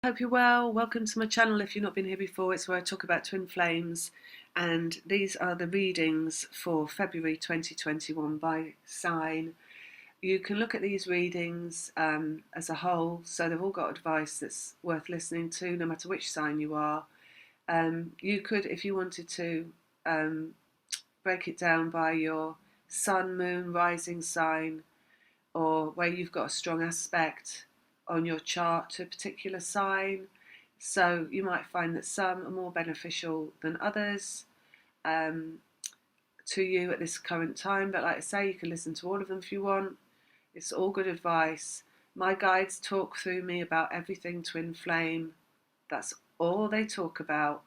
Hope you're well. Welcome to my channel. If you've not been here before, it's where I talk about twin flames, and these are the readings for February 2021 by sign. You can look at these readings as a whole, so they've all got advice that's worth listening to, no matter which sign you are. You could, if you wanted to, break it down by your sun, moon, rising sign, or where you've got a strong aspect on your chart to a particular sign. So you might find that some are more beneficial than others to you at this current time. But like I say, you can listen to all of them if you want. It's all good advice. My guides talk through me about everything twin flame. That's all they talk about.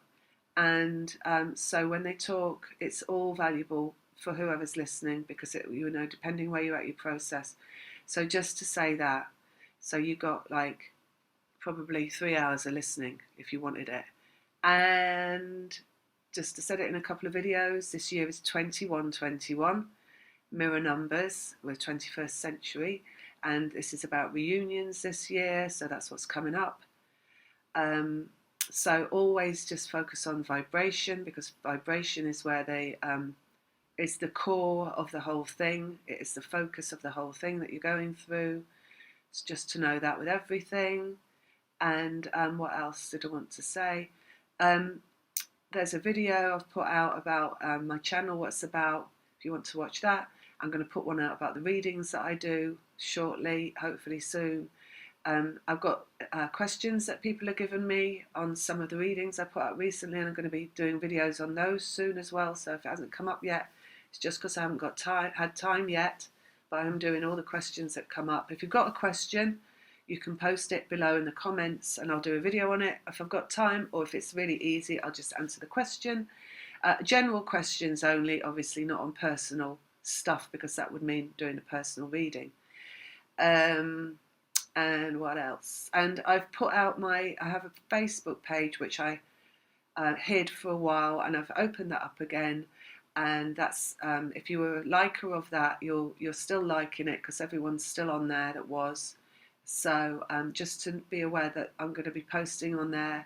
And so when they talk, it's all valuable for whoever's listening, because depending where you're at your process. So just to say that. So you got like probably 3 hours of listening if you wanted it. And just to set it in a couple of videos, this year is 2121, mirror numbers, we're 21st century, and this is about reunions this year, so that's what's coming up. So always just focus on vibration, because vibration is where is the core of the whole thing. It is the focus of the whole thing that you're going through. It's just to know that with everything. And what else did I want to say? There's a video I've put out about my channel, what it's about, if you want to watch that. I'm going to put one out about the readings that I do shortly, hopefully soon. I've got questions that people have given me on some of the readings I put out recently, and I'm going to be doing videos on those soon as well. So if it hasn't come up yet, it's just because I haven't had time yet. But I'm doing all the questions that come up. If you've got a question, you can post it below in the comments and I'll do a video on it if I've got time, or if it's really easy, I'll just answer the question. General questions only, obviously not on personal stuff, because that would mean doing a personal reading. And what else? And I've put out I have a Facebook page which I hid for a while, and I've opened that up again. And that's if you were a liker of that, you're still liking it, because everyone's still on there that was. So just to be aware that I'm going to be posting on there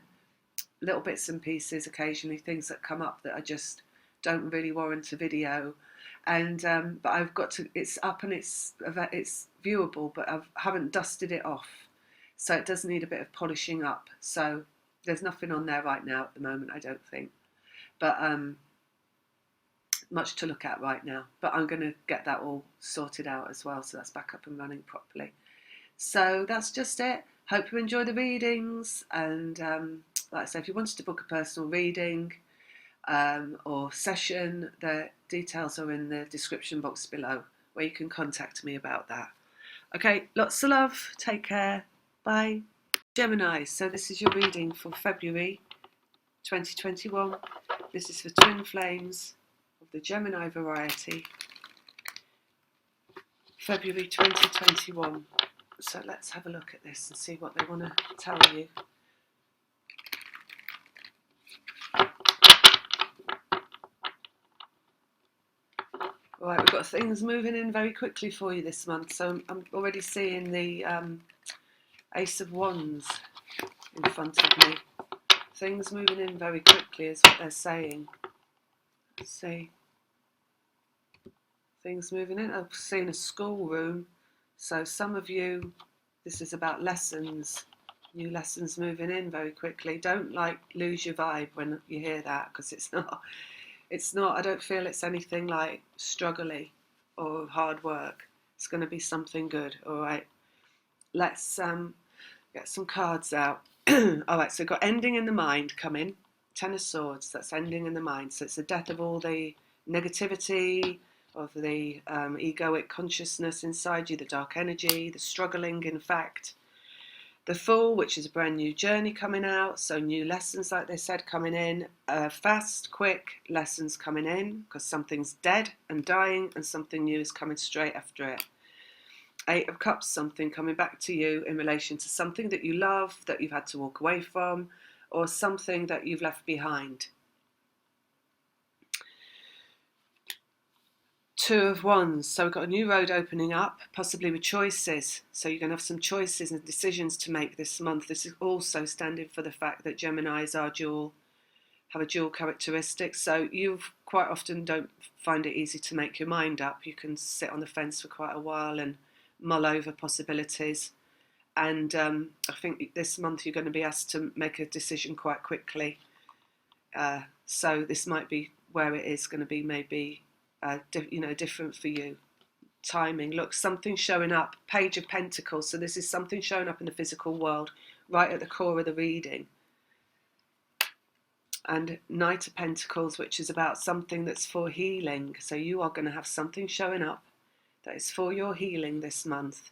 little bits and pieces occasionally, things that come up that I just don't really warrant a video. And but I've got to, it's up and it's viewable, but I haven't dusted it off, so it does need a bit of polishing up. So there's nothing on there right now at the moment, I don't think, but much to look at right now. But I'm going to get that all sorted out as well, so that's back up and running properly. So that's just it. Hope you enjoy the readings, and like I say, if you wanted to book a personal reading or session, the details are in the description box below, where you can contact me about that. Okay, lots of love, take care, bye. Gemini, so this is your reading for February 2021. This is for twin flames of the Gemini variety, February 2021. So let's have a look at this and see what they want to tell you. Right, we've got things moving in very quickly for you this month. So I'm already seeing the Ace of Wands in front of me. Things moving in very quickly is what they're saying. Let's see. Things moving in. I've seen a schoolroom. So some of you, this is about lessons. New lessons moving in very quickly. Don't lose your vibe when you hear that, because it's not, I don't feel it's anything like struggly or hard work. It's going to be something good. All right, let's get some cards out. All right, so we've got ending in the mind coming. 10 of Swords, that's ending in the mind. So it's the death of all the negativity, of the egoic consciousness inside you, the dark energy, the struggling, in fact. The Fool, which is a brand new journey coming out, so new lessons, like they said, coming in. Fast, quick lessons coming in, because something's dead and dying, and something new is coming straight after it. 8 of Cups, something coming back to you in relation to something that you love, that you've had to walk away from, or something that you've left behind. Two of Wands. So we've got a new road opening up, possibly with choices. So you're going to have some choices and decisions to make this month. This is also standing for the fact that Geminis have a dual characteristic. So you quite often don't find it easy to make your mind up. You can sit on the fence for quite a while and mull over possibilities. And I think this month you're going to be asked to make a decision quite quickly. So this might be where it is going to be maybe different for you. Timing. Look, something showing up. Page of Pentacles. So this is something showing up in the physical world, right at the core of the reading. And Knight of Pentacles, which is about something that's for healing. So you are going to have something showing up that is for your healing this month,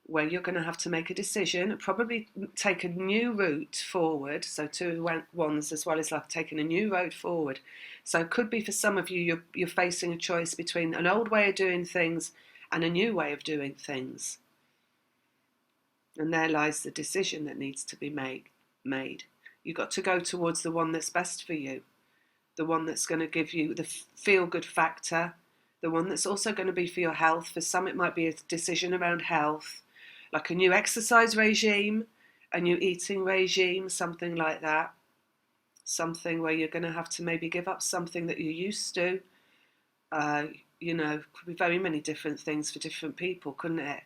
where you're going to have to make a decision, probably take a new route forward. So Two of Wands as well is like taking a new road forward. So it could be for some of you, you're facing a choice between an old way of doing things and a new way of doing things. And there lies the decision that needs to be made. You've got to go towards the one that's best for you, the one that's going to give you the feel-good factor, the one that's also going to be for your health. For some, it might be a decision around health, like a new exercise regime, a new eating regime, something like that. Something where you're going to have to maybe give up something that you're used to. Could be very many different things for different people, couldn't it?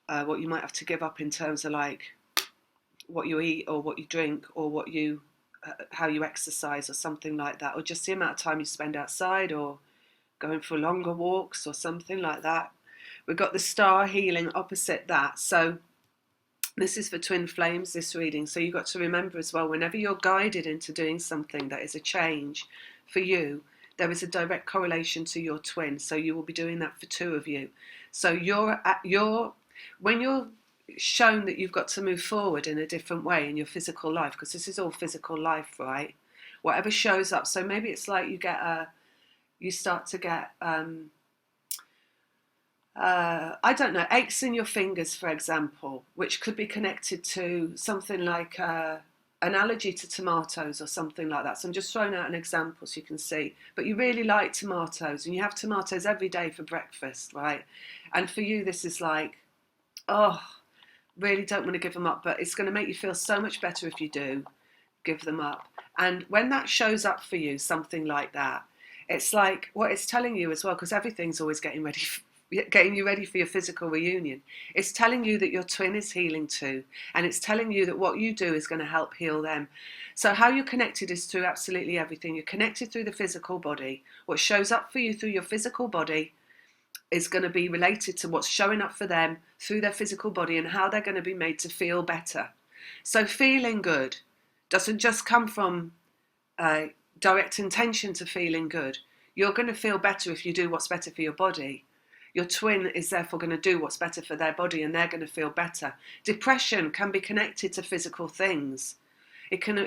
What you might have to give up in terms of like what you eat or what you drink or how you exercise or something like that, or just the amount of time you spend outside or going for longer walks or something like that. We've got the Star healing opposite that. So this is for twin flames, this reading. So you've got to remember as well, whenever you're guided into doing something that is a change for you, there is a direct correlation to your twin. So you will be doing that for two of you. So when you're shown that you've got to move forward in a different way in your physical life, because this is all physical life, right? Whatever shows up. So maybe it's like you start to get I don't know, aches in your fingers, for example, which could be connected to something like an allergy to tomatoes or something like that. So I'm just throwing out an example so you can see. But you really like tomatoes and you have tomatoes every day for breakfast, right? And for you, this is like, oh, really don't want to give them up, but it's going to make you feel so much better if you do give them up. And when that shows up for you, something like that, it's like what it's telling you as well, because everything's always getting you ready for your physical reunion. It's telling you that your twin is healing too, and it's telling you that what you do is going to help heal them. So how you're connected is through absolutely everything. You're connected through the physical body. What shows up for you through your physical body is going to be related to what's showing up for them through their physical body and how they're going to be made to feel better. So feeling good doesn't just come from direct intention to feeling good. You're going to feel better if you do what's better for your body. Your twin is therefore going to do what's better for their body and they're going to feel better. Depression can be connected to physical things. It can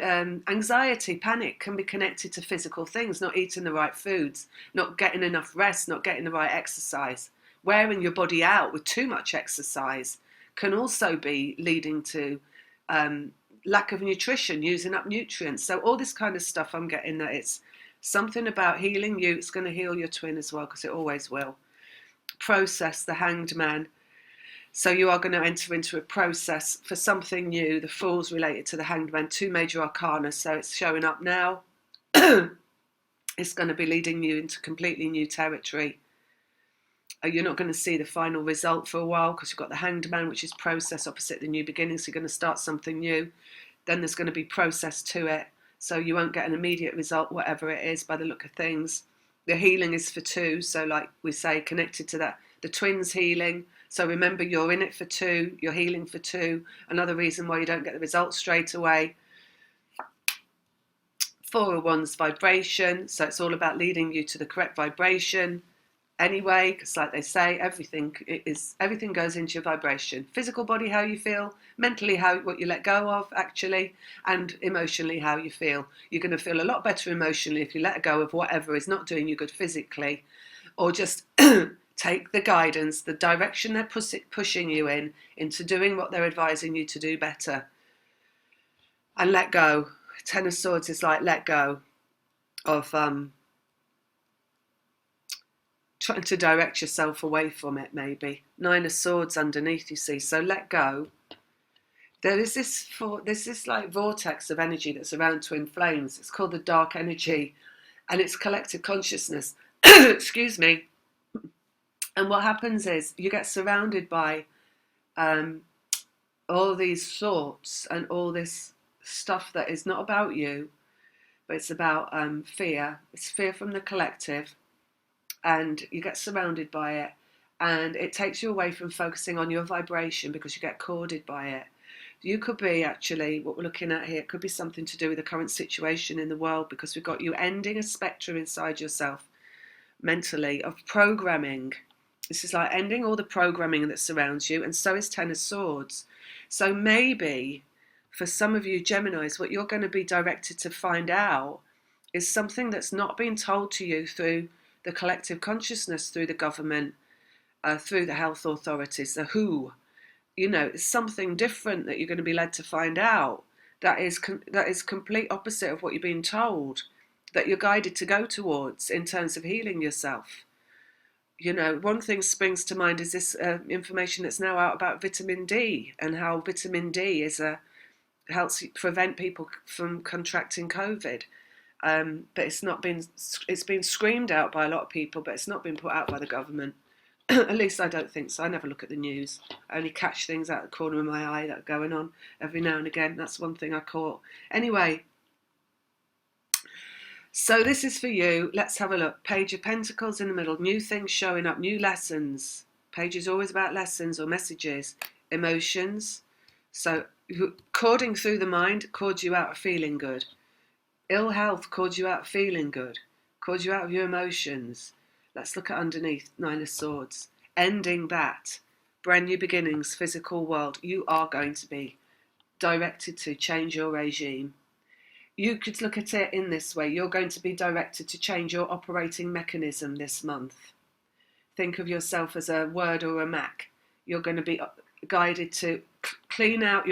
anxiety, panic can be connected to physical things, not eating the right foods, not getting enough rest, not getting the right exercise. Wearing your body out with too much exercise can also be leading to lack of nutrition, using up nutrients. So all this kind of stuff, I'm getting that it's something about healing you. It's going to heal your twin as well, because it always will. Process, the Hanged Man. So you are going to enter into a process for something new. The Fool's related to the Hanged Man, two major arcana, so it's showing up now. It's going to be leading you into completely new territory. You're not going to see the final result for a while because you've got the Hanged Man, which is process opposite the new beginning. So you're going to start something new. Then there's going to be process to it. So you won't get an immediate result, whatever it is, by the look of things. The healing is for two. So like we say, connected to that, the twins healing. So remember, you're in it for two. You're healing for two. Another reason why you don't get the results straight away. Four of Wands vibration. So it's all about leading you to the correct vibration. Anyway, because like they say, everything goes into your vibration. Physical body, how you feel, mentally, what you let go of, actually, and emotionally, how you feel. You're going to feel a lot better emotionally if you let go of whatever is not doing you good physically, or just take the guidance, the direction they're pushing you into doing what they're advising you to do better, and let go. Ten of Swords is like let go of trying to direct yourself away from it, maybe. Nine of Swords underneath, you see. So let go. There's this like vortex of energy that's around twin flames. It's called the dark energy, and it's collective consciousness. Excuse me. And what happens is you get surrounded by all these thoughts and all this stuff that is not about you, but it's about fear. It's fear from the collective, and you get surrounded by it, and it takes you away from focusing on your vibration because you get corded by it. You could be, actually, what we're looking at here, it could be something to do with the current situation in the world, because we've got you ending a spectrum inside yourself mentally of programming. This is like ending all the programming that surrounds you, and so is Ten of Swords. So maybe for some of you Geminis, what you're going to be directed to find out is something that's not being told to you through the collective consciousness, through the government, through the health authorities, the WHO. It's something different that you're going to be led to find out that is complete opposite of what you're being told, that you're guided to go towards in terms of healing yourself. One thing springs to mind is this information that's now out about vitamin D, and how vitamin D helps prevent people from contracting COVID. But it's been screamed out by a lot of people, but it's not been put out by the government. At least I don't think so. I never look at the news. I only catch things out of the corner of my eye that are going on every now and again. That's one thing I caught. Anyway, so this is for you. Let's have a look. Page of Pentacles in the middle. New things showing up. New lessons. Page is always about lessons or messages. Emotions. So cording through the mind cords you out of feeling good. Ill health cords you out of feeling good. Cords you out of your emotions. Let's look at underneath. Nine of Swords. Ending that. Brand new beginnings. Physical world. You are going to be directed to change your regime. You could look at it in this way. You're going to be directed to change your operating mechanism this month. Think of yourself as a Word or a Mac. You're going to be guided to clean out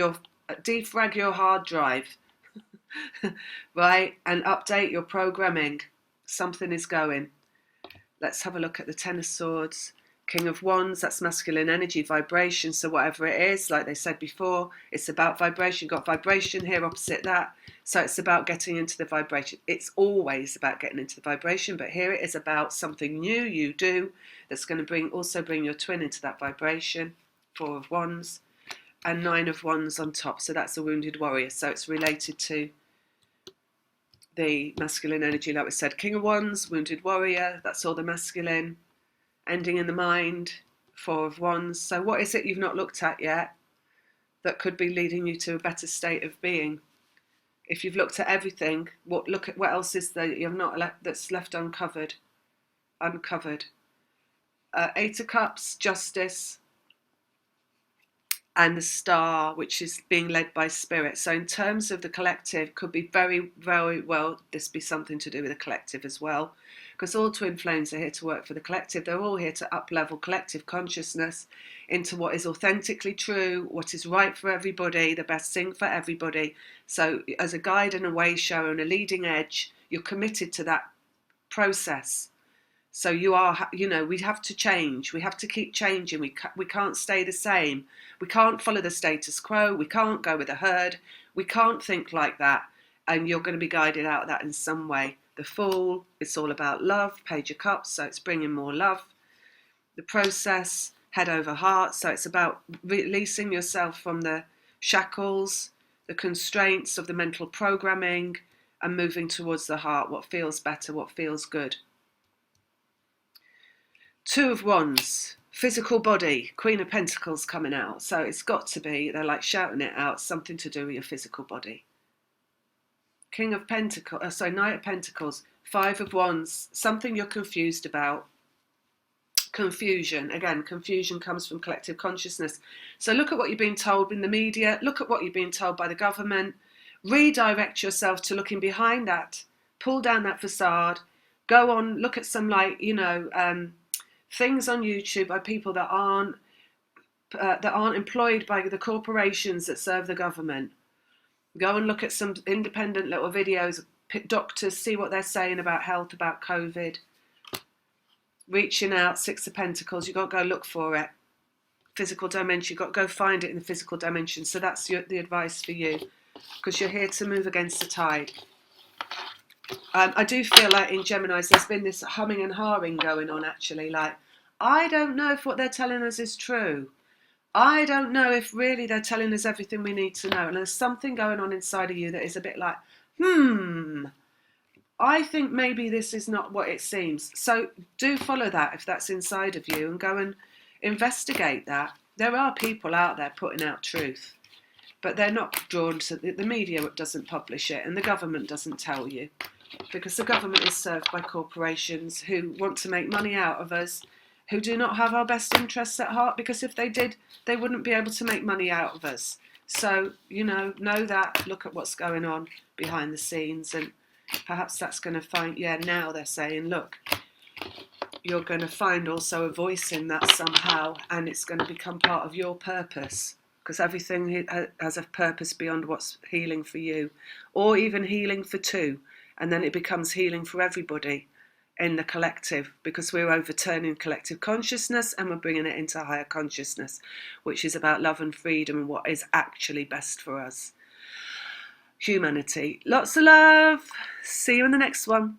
defrag your hard drive, right? And update your programming. Something is going. Let's have a look at the Ten of Swords. King of Wands, that's masculine energy, vibration. So whatever it is, like they said before, it's about vibration. You've got vibration here opposite that. So it's about getting into the vibration. It's always about getting into the vibration, but here it is about something new you do that's going to also bring your twin into that vibration. Four of Wands and Nine of Wands on top. So that's a wounded warrior. So it's related to the masculine energy, like we said. King of Wands, wounded warrior, that's all the masculine. Ending in the mind, Four of Wands. So what is it you've not looked at yet that could be leading you to a better state of being? If you've looked at everything, look at what else is there you've not that's left uncovered. Eight of Cups, Justice, and the Star, which is being led by Spirit. So in terms of the collective, could be very, very well this be something to do with the collective as well, because all twin flames are here to work for the collective. They're all here to up-level collective consciousness into what is authentically true, what is right for everybody, the best thing for everybody. So as a guide and a way shower and a leading edge, you're committed to that process. So you are, we have to change. We have to keep changing. We can't stay the same. We can't follow the status quo. We can't go with the herd. We can't think like that. And you're going to be guided out of that in some way. The Fool, it's all about love. Page of Cups, so it's bringing more love. The Process, head over heart. So it's about releasing yourself from the shackles, the constraints of the mental programming, and moving towards the heart, what feels better, what feels good. Two of Wands, physical body, Queen of Pentacles coming out. So it's got to be, they're like shouting it out, something to do with your physical body. King of Pentacles, Knight of Pentacles, Five of Wands, something you're confused about. Confusion. Again, confusion comes from collective consciousness. So look at what you're being told in the media. Look at what you're being told by the government. Redirect yourself to looking behind that. Pull down that facade. Go on, look at some things on YouTube by people that aren't employed by the corporations that serve the government. Go and look at some independent little videos, doctors, see what they're saying about health, about COVID. reaching out, Six of Pentacles, you've got to go look for it. Physical dimension, you've got to go find it in the physical dimension. So that's the advice for you, because you're here to move against the tide. I do feel like in Geminis there's been this humming and hawing going on, actually. Like, I don't know if what they're telling us is true. I don't know if really they're telling us everything we need to know. And there's something going on inside of you that is a bit like, I think maybe this is not what it seems. So do follow that if that's inside of you, and go and investigate that. There are people out there putting out truth, but they're not drawn to the media. Doesn't publish it, and the government doesn't tell you, because the government is served by corporations who want to make money out of us, who do not have our best interests at heart, because if they did, they wouldn't be able to make money out of us. So, know that, look at what's going on behind the scenes, and perhaps that's going to find, now they're saying, look, you're going to find also a voice in that somehow, and it's going to become part of your purpose, because everything has a purpose beyond what's healing for you, or even healing for two, and then it becomes healing for everybody in the collective, because we're overturning collective consciousness and we're bringing it into higher consciousness, which is about love and freedom and what is actually best for us. Humanity. Lots of love. See you in the next one.